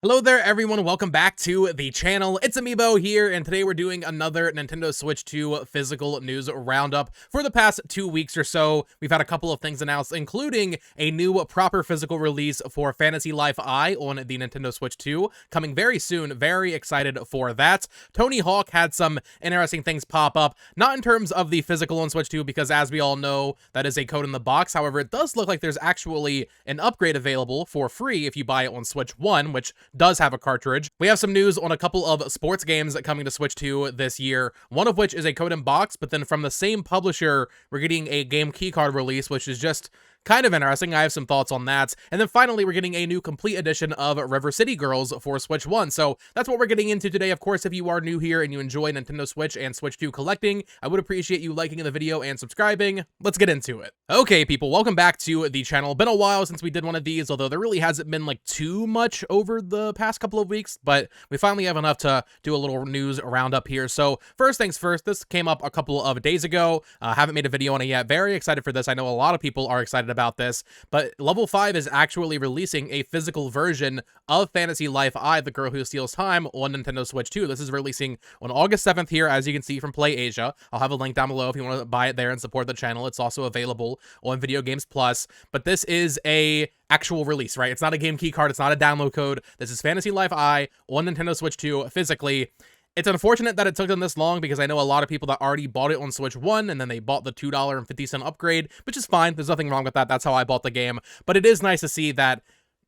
Hello there everyone, welcome back to the channel. It's Amiibo here, and today we're doing another Nintendo Switch 2 physical news roundup. For the past 2 weeks or so, we've had a couple of things announced, including a new proper physical release for Fantasy Life I on the Nintendo Switch 2, coming very soon. Very excited for that. Tony Hawk had some interesting things pop up, not in terms of the physical on Switch 2, because as we all know, that is a code in the box. However, it does look like there's actually an upgrade available for free if you buy it on Switch 1, which does have a cartridge. We have some news on a couple of sports games coming to Switch 2 this year, one of which is a code in box, but then from the same publisher, we're getting a game keycard release, which is just kind of interesting. I have some thoughts on that. And then finally, we're getting a new complete edition of River City Girls for Switch 1. So that's what we're getting into today. Of course, if you are new here and you enjoy Nintendo Switch and Switch 2 collecting, I would appreciate you liking the video and subscribing. Let's get into it. Okay, people, welcome back to the channel. Been a while since we did one of these, although there really hasn't been like too much over the past couple of weeks, but we finally have enough to do a little news roundup here. So first things first, this came up a couple of days ago. Haven't made a video on it yet. Very excited for this. I know a lot of people are excited about this, but Level 5 is actually releasing a physical version of Fantasy Life I, The Girl Who Steals Time, on Nintendo Switch 2. This is releasing on August 7th here, as you can see from PlayAsia. I'll have a link down below if you want to buy it there and support the channel. It's also available on Video Games Plus, but this is a actual release, right? It's not a game key card. It's not a download code. This is Fantasy Life I on Nintendo Switch 2 physically. It's unfortunate that it took them this long, because I know a lot of people that already bought it on Switch 1 and then they bought the $2.50 upgrade, which is fine. There's nothing wrong with that. That's how I bought the game. But it is nice to see that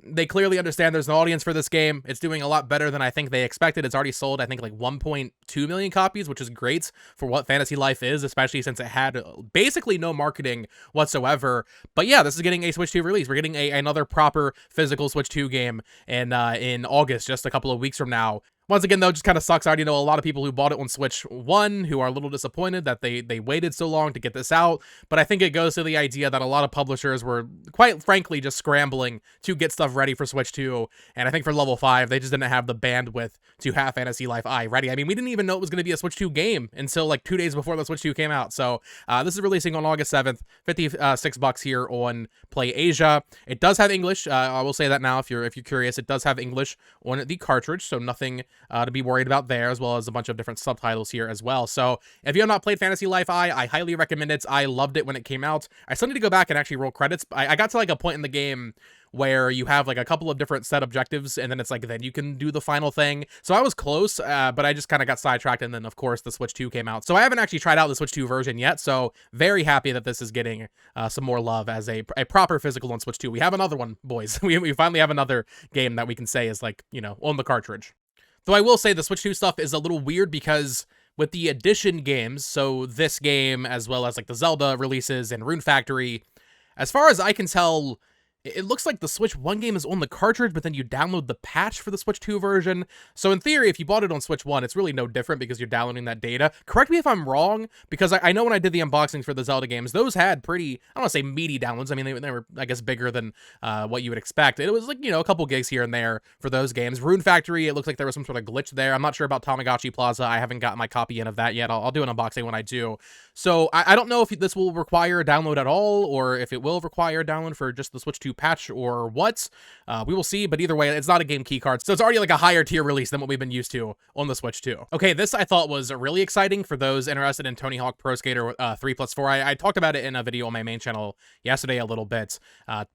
they clearly understand there's an audience for this game. It's doing a lot better than I think they expected. It's already sold, I think, like 1.2 million copies, which is great for what Fantasy Life is, especially since it had basically no marketing whatsoever. But yeah, this is getting a Switch 2 release. We're getting another proper physical Switch 2 game in August, just a couple of weeks from now. Once again, though, just kind of sucks. I already know a lot of people who bought it on Switch 1 who are a little disappointed that they waited so long to get this out, but I think it goes to the idea that a lot of publishers were, quite frankly, just scrambling to get stuff ready for Switch 2, and I think for Level 5, they just didn't have the bandwidth to have Fantasy Life I ready. I mean, we didn't even know it was going to be a Switch 2 game until like 2 days before the Switch 2 came out, so this is releasing on August 7th, $56 here on PlayAsia. It does have English. I will say that now if you're curious. It does have English on the cartridge, so nothing to be worried about there, as well as a bunch of different subtitles here as well. So if you have not played Fantasy Life I highly recommend it. I loved it when it came out. I still need to go back and actually roll credits. I got to like a point in the game where you have like a couple of different set objectives, and then it's like, then you can do the final thing. So I was close, but I just kind of got sidetracked, and then of course the Switch 2 came out. So I haven't actually tried out the Switch 2 version yet, so very happy that this is getting some more love as a proper physical on Switch 2. We have another one, boys. we finally have another game that we can say is like, you know, on the cartridge. Though I will say the Switch 2 stuff is a little weird, because with the edition games, so this game as well as like the Zelda releases and Rune Factory, as far as I can tell, it looks like the Switch 1 game is on the cartridge, but then you download the patch for the Switch 2 version. So in theory, if you bought it on Switch 1, it's really no different because you're downloading that data. Correct me if I'm wrong, because I know when I did the unboxings for the Zelda games, those had pretty, I don't want to say meaty downloads. I mean, they were, I guess, bigger than what you would expect. It was like, you know, a couple gigs here and there for those games. Rune Factory, it looks like there was some sort of glitch there. I'm not sure about Tamagotchi Plaza. I haven't gotten my copy in of that yet. I'll do an unboxing when I do. So I don't know if this will require a download at all, or if it will require a download for just the Switch 2 patch, or what. We will see, but either way, it's not a game key card, so it's already like a higher tier release than what we've been used to on the Switch 2. Okay, this I thought was really exciting for those interested in Tony Hawk Pro Skater 3+4. I talked about it in a video on my main channel yesterday a little bit,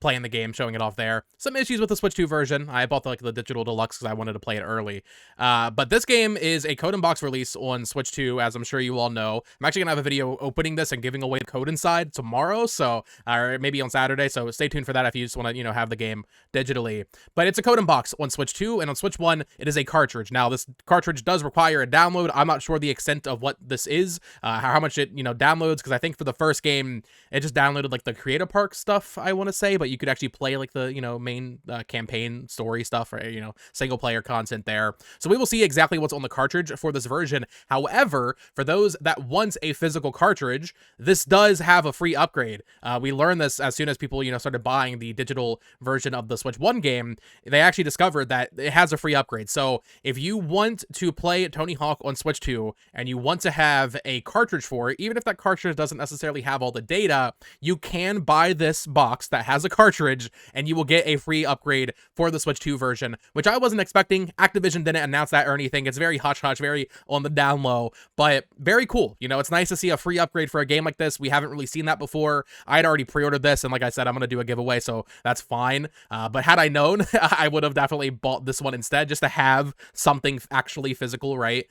playing the game, showing it off there. Some issues with the Switch 2 version. I bought the digital deluxe because I wanted to play it early. But this game is a code and box release on Switch 2, as I'm sure you all know. I'm actually gonna have a video opening this and giving away the code inside tomorrow, so or maybe on Saturday, so stay tuned for that if you just want to, you know, have the game digitally. But it's a code and box on Switch 2, and on Switch 1 it is a cartridge. Now this cartridge does require a download. I'm not sure the extent of what this is, how much it, you know, downloads, because I think for the first game it just downloaded like the Creative Park stuff, I want to say, but you could actually play like the, you know, main campaign story stuff, or, you know, single player content there. So we will see exactly what's on the cartridge for this version. However, for those that want a physical cartridge, this does have a free upgrade. We learned this as soon as people, you know, started buying the digital version of the Switch 1 game, they actually discovered that it has a free upgrade. So if you want to play Tony Hawk on Switch 2 and you want to have a cartridge for it, even if that cartridge doesn't necessarily have all the data, you can buy this box that has a cartridge and you will get a free upgrade for the Switch 2 version, which I wasn't expecting. Activision didn't announce that or anything. It's very hush-hush, very on the down low, but very cool. You know, it's nice to see a free upgrade for a game like this. We haven't really seen that before. I had already pre-ordered this, and like I said, I'm going to do a giveaway, so that's fine. But had I known, I would have definitely bought this one instead, just to have something actually physical, right,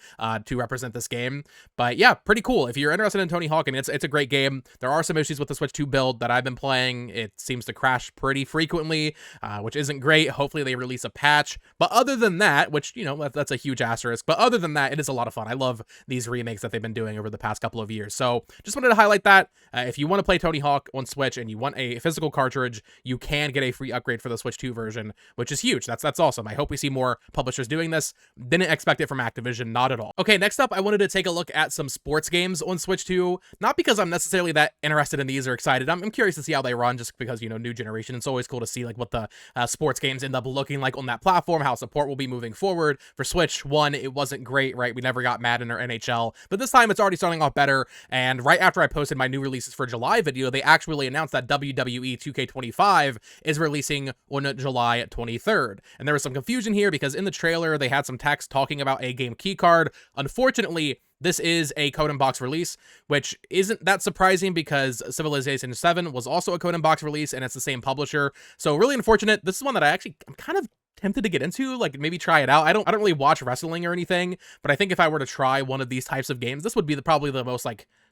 to represent this game. But yeah, pretty cool. If you're interested in Tony Hawk, I mean, it's a great game. There are some issues with the Switch 2 build that I've been playing. It seems to crash pretty frequently, which isn't great. Hopefully they release a patch. But other than that, which, you know, that's a huge asterisk, but other than that, it is a lot of fun. I love these remakes that they've been doing over the past couple of years. So just wanted to highlight that. If you want to play Tony Hawk on Switch and you want a physical cartridge, you can get a free upgrade for the Switch 2 version, which is huge. That's awesome. I hope we see more publishers doing this. Didn't expect it from Activision, not at all. Okay, next up, I wanted to take a look at some sports games on Switch 2. Not because I'm necessarily that interested in these or excited. I'm curious to see how they run, just because, you know, new generation. It's always cool to see like what the sports games end up looking like on that platform, how support will be moving forward. For Switch 1, it wasn't great, right? We never got Madden or NHL, but this time it's already starting off better. And right after I posted my new releases for July video, they actually announced that WWE 2K25 is releasing on July 23rd. And there was some confusion here because in the trailer, they had some text talking about a game keycard. Unfortunately, this is a code and box release, which isn't that surprising because Civilization 7 was also a code and box release and it's the same publisher. So really unfortunate. This is one that I'm kind of tempted to get into, like maybe try it out. I don't really watch wrestling or anything, but I think if I were to try one of these types of games, this would be probably the most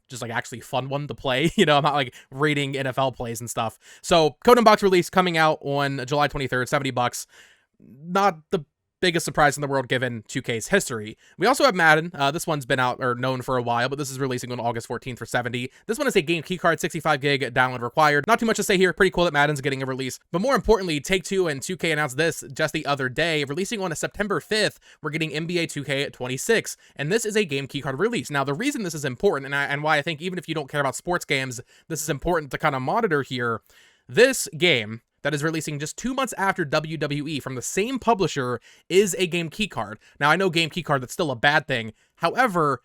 just actually fun one to play. You know, I'm not like rating NFL plays and stuff. So code and box release coming out on July 23rd, $70. Not the biggest surprise in the world given 2K's history. We also have Madden. This one's been out or known for a while, but this is releasing on August 14th for $70. This one is a game keycard, 65 gig download required. Not too much to say here. Pretty cool that Madden's getting a release. But more importantly, Take-Two and 2K announced this just the other day. Releasing on September 5th, we're getting NBA2K26, and this is a game keycard release. Now, the reason this is important, and why I think even if you don't care about sports games, this is important to kind of monitor here, this game that is releasing just 2 months after WWE from the same publisher is a game keycard. Now, I know game keycard, that's still a bad thing. However,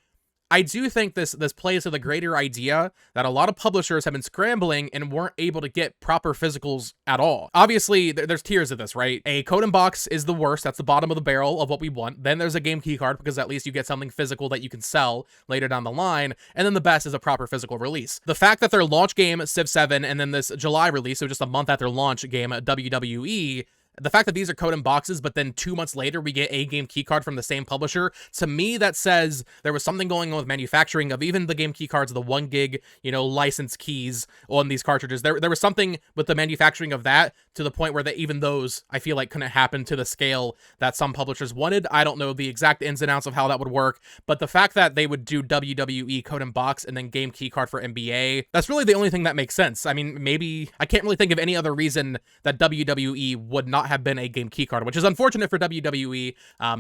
I do think this plays to the greater idea that a lot of publishers have been scrambling and weren't able to get proper physicals at all. Obviously, there's tiers of this, right? A code and box is the worst. That's the bottom of the barrel of what we want. Then there's a game keycard because at least you get something physical that you can sell later down the line. And then the best is a proper physical release. The fact that their launch game, Civ 7, and then this July release, so just a month after launch game, WWE, the fact that these are code and boxes, but then 2 months later we get a game keycard from the same publisher, to me that says there was something going on with manufacturing of even the game keycards, the 1 gig, you know, license keys on these cartridges. There was something with the manufacturing of that to the point where even those, I feel like, couldn't happen to the scale that some publishers wanted. I don't know the exact ins and outs of how that would work, but the fact that they would do WWE code and box and then game keycard for NBA, that's really the only thing that makes sense. I mean, maybe I can't really think of any other reason that WWE would not have been a game keycard, which is unfortunate for WWE.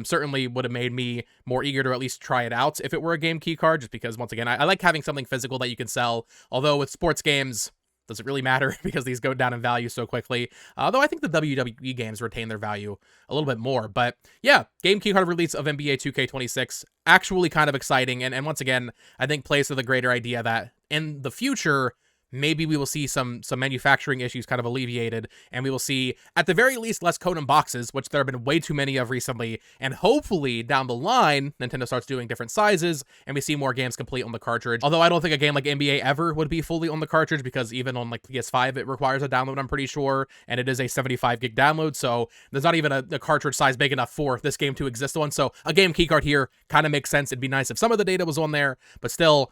Certainly would have made me more eager to at least try it out if it were a game keycard, just because, once again, I like having something physical that you can sell. Although with sports games, does it really matter because these go down in value so quickly? Although I think the WWE games retain their value a little bit more. But yeah, game keycard release of NBA 2K26, actually kind of exciting. And once again, I think plays to the greater idea that in the future, maybe we will see some manufacturing issues kind of alleviated, and we will see, at the very least, less code and boxes, which there have been way too many of recently, and hopefully, down the line, Nintendo starts doing different sizes, and we see more games complete on the cartridge. Although I don't think a game like NBA ever would be fully on the cartridge, because even on like PS5, it requires a download, I'm pretty sure, and it is a 75 gig download, so there's not even a cartridge size big enough for this game to exist on, so a game keycard here kind of makes sense. It'd be nice if some of the data was on there, but still,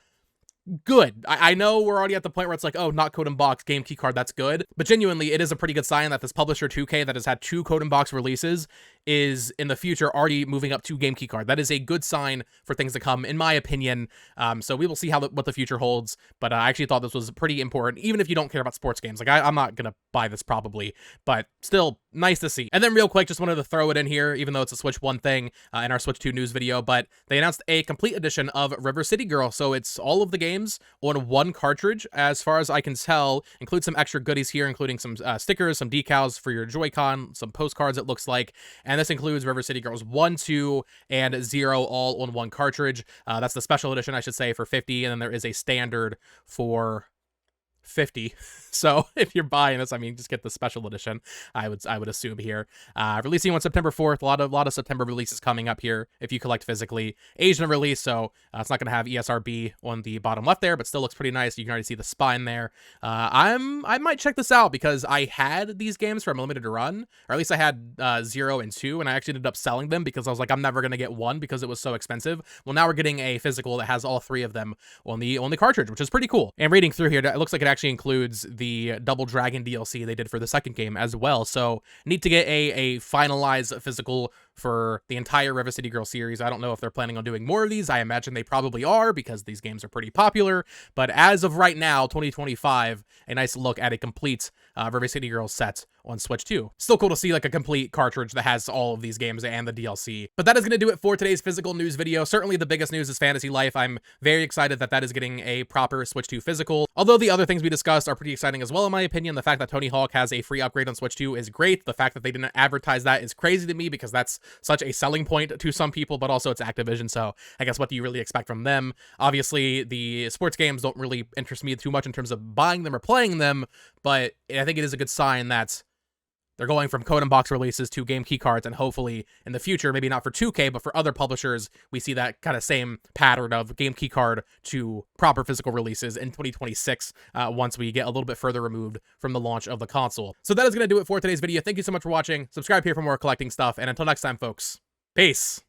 good. I know we're already at the point where it's like, oh, not code and box, game keycard, that's good. But genuinely, it is a pretty good sign that this publisher 2K that has had 2 code and box releases is in the future already moving up to game key card. That is a good sign for things to come, in my opinion. So we will see what the future holds. But I actually thought this was pretty important, even if you don't care about sports games. Like, I'm not gonna buy this probably, but still nice to see. And then real quick, just wanted to throw it in here, even though it's a Switch 1 thing in our Switch 2 news video, but they announced a complete edition of River City Girl. So it's all of the games on one cartridge, as far as I can tell. Includes some extra goodies here, including some stickers, some decals for your Joy-Con, some postcards, it looks like. And this includes River City Girls 1, 2, and 0 all on one cartridge. That's the special edition, I should say, for 50, and then there is a standard for 50. So if you're buying this, I mean, just get the special edition, I would assume here. Releasing on September 4th. A lot of September releases coming up here if you collect physically. Asian release, so it's not going to have ESRB on the bottom left there, but still looks pretty nice. You can already see the spine there. I might check this out because I had these games from limited run, or at least I had 0 and 2, and I actually ended up selling them because I was like, I'm never going to get 1 because it was so expensive. Well, now we're getting a physical that has all 3 of them on the cartridge, which is pretty cool. And reading through here, it looks like it actually includes the Double Dragon DLC they did for the second game as well. So need to get a finalized physical for the entire River City Girl series. I don't know if they're planning on doing more of these. I imagine they probably are because these games are pretty popular. But as of right now, 2025, a nice look at a complete River City Girl set on Switch 2. Still cool to see like a complete cartridge that has all of these games and the DLC. But that is going to do it for today's physical news video. Certainly the biggest news is Fantasy Life. I'm very excited that that is getting a proper Switch 2 physical. Although the other things we discussed are pretty exciting as well, in my opinion. The fact that Tony Hawk has a free upgrade on Switch 2 is great. The fact that they didn't advertise that is crazy to me because that's such a selling point to some people, but also it's Activision, so I guess what do you really expect from them? Obviously, the sports games don't really interest me too much in terms of buying them or playing them, but I think it is a good sign that they're going from code and box releases to game key cards, and hopefully in the future, maybe not for 2K, but for other publishers, we see that kind of same pattern of game key card to proper physical releases in 2026 once we get a little bit further removed from the launch of the console. So that is going to do it for today's video. Thank you so much for watching. Subscribe here for more collecting stuff, and until next time, folks, peace.